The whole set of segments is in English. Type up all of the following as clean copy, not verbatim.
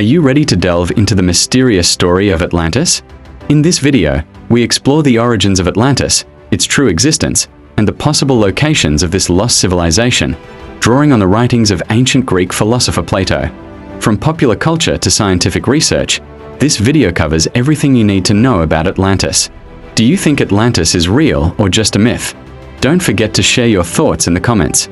Are you ready to delve into the mysterious story of Atlantis? In this video, we explore the origins of Atlantis, its true existence, and the possible locations of this lost civilization, drawing on the writings of ancient Greek philosopher Plato. From popular culture to scientific research, this video covers everything you need to know about Atlantis. Do you think Atlantis is real or just a myth? Don't forget to share your thoughts in the comments.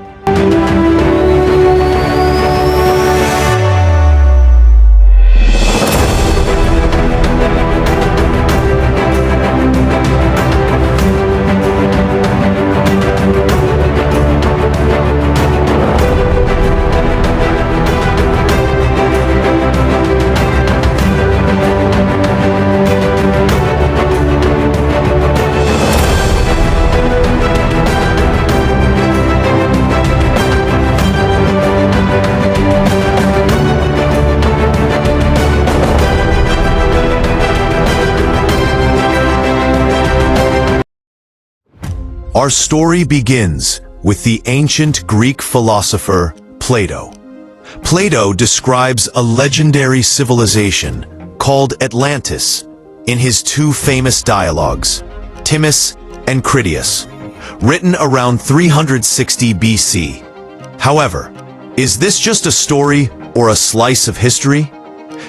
Our story begins with the ancient Greek philosopher Plato. Plato describes a legendary civilization called Atlantis in his two famous dialogues, Timaeus and Critias, written around 360 BC. However, is this just a story or a slice of history?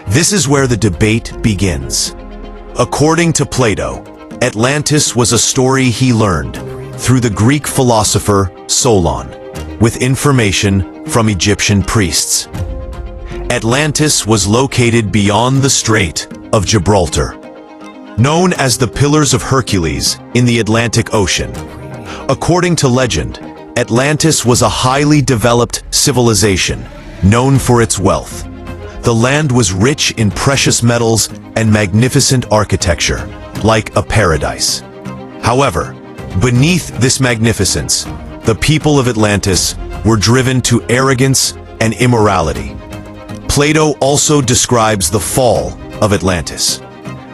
This is where the debate begins. According to Plato, Atlantis was a story he learned through the Greek philosopher Solon, with information from Egyptian priests. Atlantis was located beyond the Strait of Gibraltar, known as the Pillars of Hercules in the Atlantic Ocean. According to legend, Atlantis was a highly developed civilization, known for its wealth. The land was rich in precious metals and magnificent architecture, like a paradise. However, beneath this magnificence, the people of Atlantis were driven to arrogance and immorality. Plato also describes the fall of Atlantis.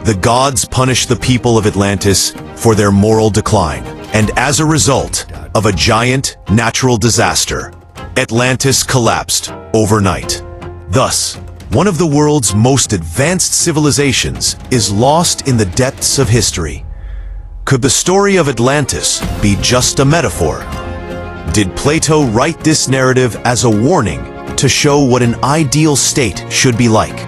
The gods punished the people of Atlantis for their moral decline, and as a result of a giant natural disaster, Atlantis collapsed overnight. Thus, one of the world's most advanced civilizations is lost in the depths of history. Could the story of Atlantis be just a metaphor? Did Plato write this narrative as a warning to show what an ideal state should be like?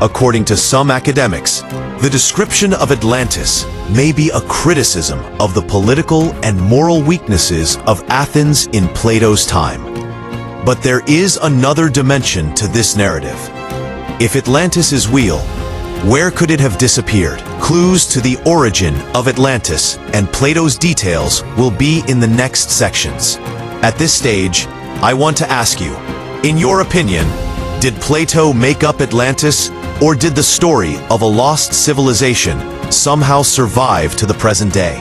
According to some academics, the description of Atlantis may be a criticism of the political and moral weaknesses of Athens in Plato's time. But there is another dimension to this narrative. If Atlantis is real, where could it have disappeared? Clues to the origin of Atlantis and Plato's details will be in the next sections. At this stage, I want to ask you, in your opinion, did Plato make up Atlantis, or did the story of a lost civilization somehow survive to the present day?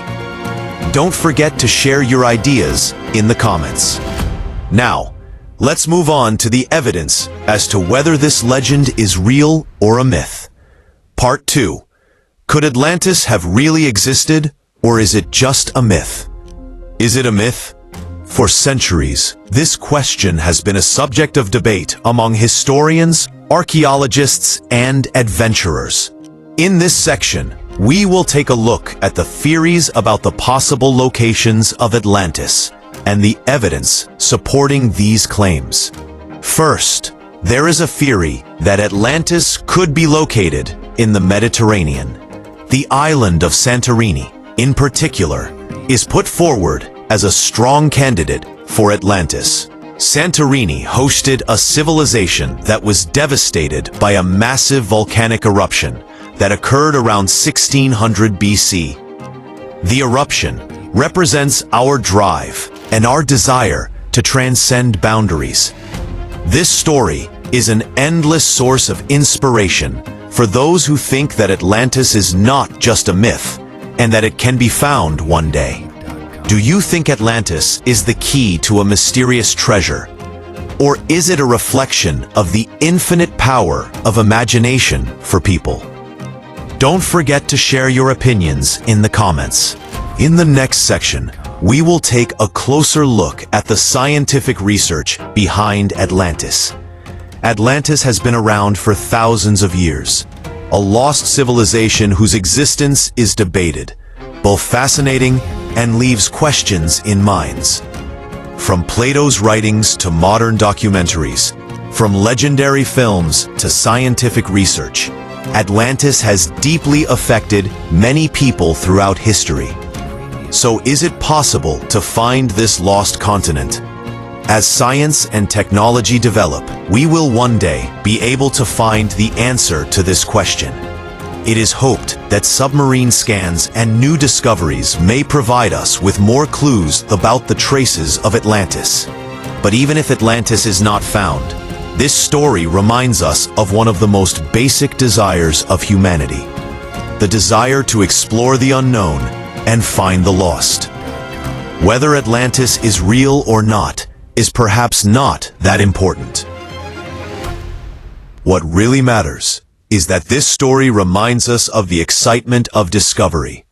Don't forget to share your ideas in the comments. Now, let's move on to the evidence as to whether this legend is real or a myth. Part 2. Could Atlantis have really existed, or is it just a myth? Is it a myth? For centuries, this question has been a subject of debate among historians, archaeologists, and adventurers. In this section, we will take a look at the theories about the possible locations of Atlantis and the evidence supporting these claims. First, there is a theory that Atlantis could be located in the Mediterranean. The island of Santorini, in particular, is put forward as a strong candidate for Atlantis. Santorini hosted a civilization that was devastated by a massive volcanic eruption that occurred around 1600 BC. The eruption represents our drive and our desire to transcend boundaries. This story is an endless source of inspiration for those who think that Atlantis is not just a myth and that it can be found one day. Do you think Atlantis is the key to a mysterious treasure? Or is it a reflection of the infinite power of imagination for people? Don't forget to share your opinions in the comments. In the next section, we will take a closer look at the scientific research behind Atlantis. Atlantis has been around for thousands of years. A lost civilization whose existence is debated, both fascinating and leaves questions in minds. From Plato's writings to modern documentaries, from legendary films to scientific research, Atlantis has deeply affected many people throughout history. So is it possible to find this lost continent? As science and technology develop, we will one day be able to find the answer to this question. It is hoped that submarine scans and new discoveries may provide us with more clues about the traces of Atlantis. But even if Atlantis is not found, this story reminds us of one of the most basic desires of humanity: the desire to explore the unknown and find the lost. Whether Atlantis is real or not is perhaps not that important. What really matters is that this story reminds us of the excitement of discovery,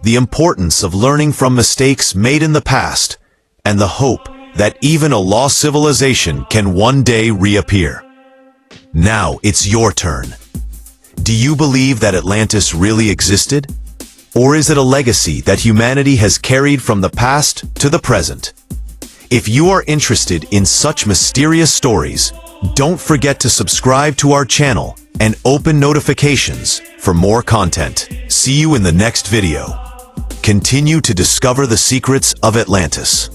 the importance of learning from mistakes made in the past, and the hope that even a lost civilization can one day reappear. Now it's your turn. Do you believe that Atlantis really existed? Or is it a legacy that humanity has carried from the past to the present? If you are interested in such mysterious stories, don't forget to subscribe to our channel and open notifications for more content. See you in the next video. Continue to discover the secrets of Atlantis.